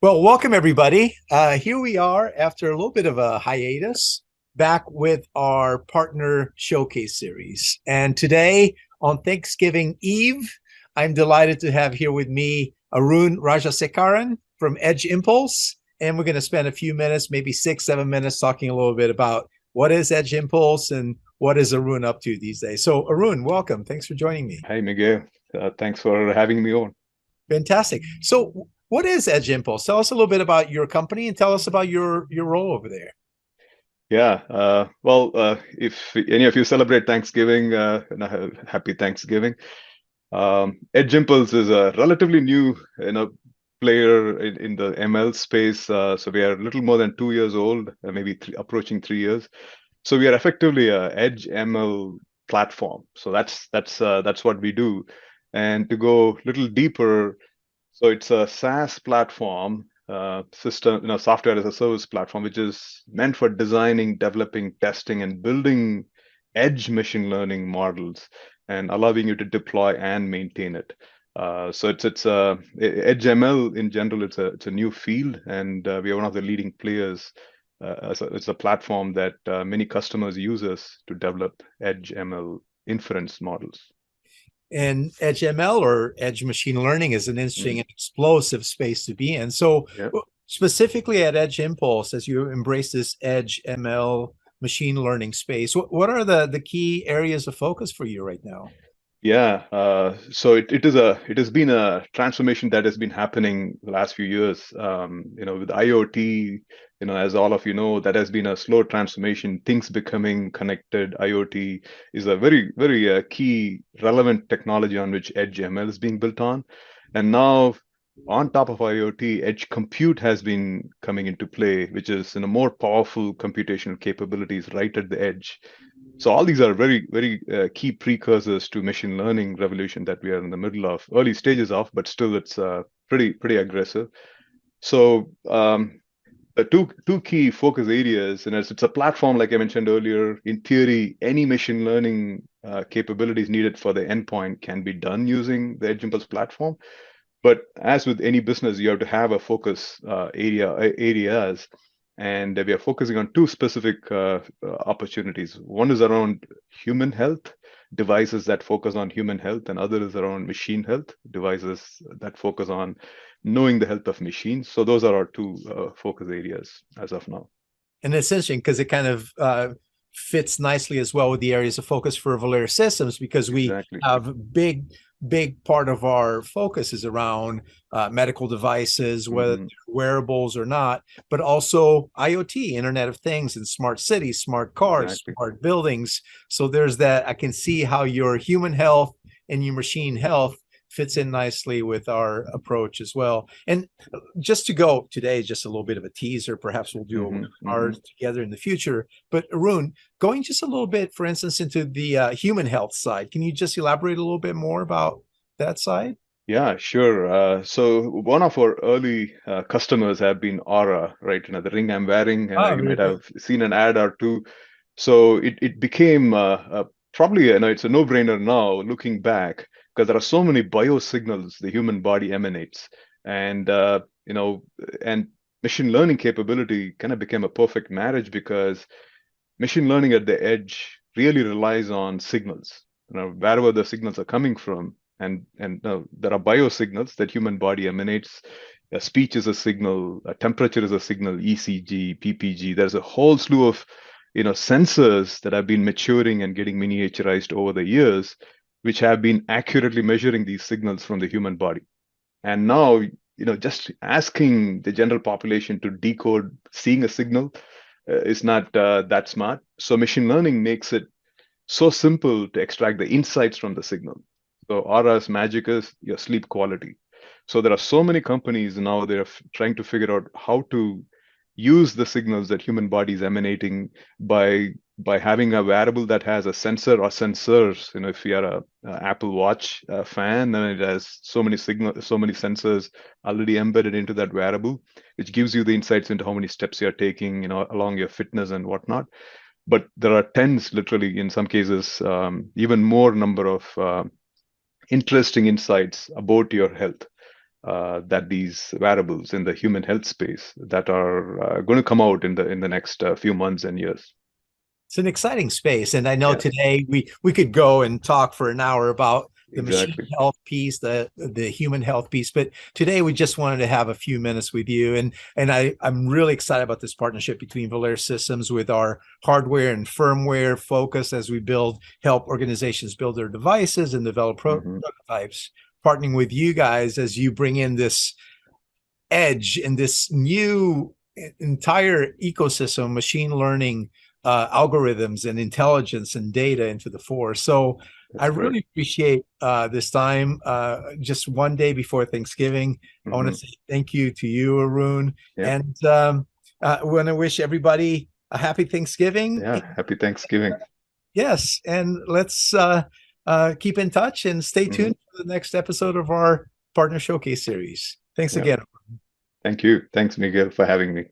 Well, welcome everybody. Here we are after a little bit of a hiatus, back with our partner showcase series. And today, on Thanksgiving Eve, I'm delighted to have here with me Arun Rajasekaran from Edge Impulse. And we're going to spend a few minutes, maybe 6, 7 minutes, talking a little bit about what is Edge Impulse and what is Arun up to these days. So, Arun, welcome. Thanks for joining me. Hi, Miguel. Thanks for having me on. Fantastic. So, what is Edge Impulse? Tell us a little bit about your company and tell us about your role over there. Yeah. If any of you celebrate Thanksgiving, happy Thanksgiving. Edge Impulse is a relatively new, player in the ML space. So we are a little more than 2 years old, maybe approaching 3 years. So we are effectively a Edge ML platform. So that's what we do. And to go a little deeper, so it's a SaaS platform, system, software as a service platform, which is meant for designing, developing, testing, and building edge machine learning models and allowing you to deploy and maintain it. So it's edge ML in general. It's a new field, and we are one of the leading players. It's a platform that many customers use us to develop edge ML inference models. And Edge ML or Edge machine learning is an interesting Mm. and explosive space to be in. So, Yeah. specifically at Edge Impulse, as you embrace this Edge ML machine learning space, what are the key areas of focus for you right now? Yeah, so it has been a transformation that has been happening the last few years. With IoT, as all of you know, that has been a slow transformation. Things becoming connected. IoT is a very, very key relevant technology on which Edge ML is being built on. And now, on top of IoT, Edge Compute has been coming into play, which is more powerful computational capabilities right at the edge. So all these are very, very key precursors to machine learning revolution that we are in the middle of, early stages of, but still it's pretty aggressive. So the two key focus areas, and it's a platform like I mentioned earlier. In theory, any machine learning capabilities needed for the endpoint can be done using the Edge Impulse platform. But as with any business, you have to have a focus areas, and we are focusing on two specific opportunities. One is around human health, devices that focus on human health, and other is around machine health, devices that focus on knowing the health of machines. So those are our two focus areas as of now. And it's interesting because it kind of fits nicely as well with the areas of focus for Voler Systems because we Exactly. have big part of our focus is around medical devices, whether Hmm. wearables or not, but also IoT, Internet of Things, and smart cities, smart cars, Exactly. smart buildings. So there's that. I can see how your human health and your machine health fits in nicely with our approach as well. And just to go today, just a little bit of a teaser. Perhaps we'll do a Hmm. webinar Hmm. together in the future. But Arun, going just a little bit, for instance, into the human health side, can you just elaborate a little bit more about that side? Yeah, sure. So one of our early customers have been Aura, right? The ring I'm wearing, and Ah, you very might good. have seen an ad or two. So it became probably, it's a no-brainer now looking back, because there are so many biosignals the human body emanates, and and machine learning capability kind of became a perfect marriage because machine learning at the edge really relies on signals, wherever the signals are coming from. And there are biosignals that human body emanates. Speech is a signal, temperature is a signal, ECG, PPG. There's a whole slew of sensors that have been maturing and getting miniaturized over the years, which have been accurately measuring these signals from the human body. And now, just asking the general population to decode seeing a signal is not that smart. So machine learning makes it so simple to extract the insights from the signal. So Aura's magic is your sleep quality. So there are so many companies now, they're trying to figure out how to use the signals that human body is emanating by having a wearable that has a sensor or sensors. If you are a Apple Watch fan, then it has so many sensors already embedded into that wearable, which gives you the insights into how many steps you're taking, along your fitness and whatnot. But there are tens, literally, in some cases, even more number of interesting insights about your health. that these wearables in the human health space that are going to come out in the next few months and years. It's an exciting space, and I know Yes, today we could go and talk for an hour about the machine exactly. health piece, the human health piece, but today we just wanted to have a few minutes with you, and I'm really excited about this partnership between Voler Systems with our hardware and firmware focus as we help organizations build their devices and develop prototypes. Partnering with you guys as you bring in this edge and this new entire ecosystem, machine learning, algorithms and intelligence and data into the fore. So I That's correct. really appreciate this time. Just one day before Thanksgiving, I want to say thank you to you, Arun, Yeah. and I want to wish everybody a happy Thanksgiving. Yeah. Happy Thanksgiving. Yes, and let's keep in touch and stay tuned for the next episode of our Partner Showcase series. Thanks Yeah. again. Thank you. Thanks, Miguel, for having me.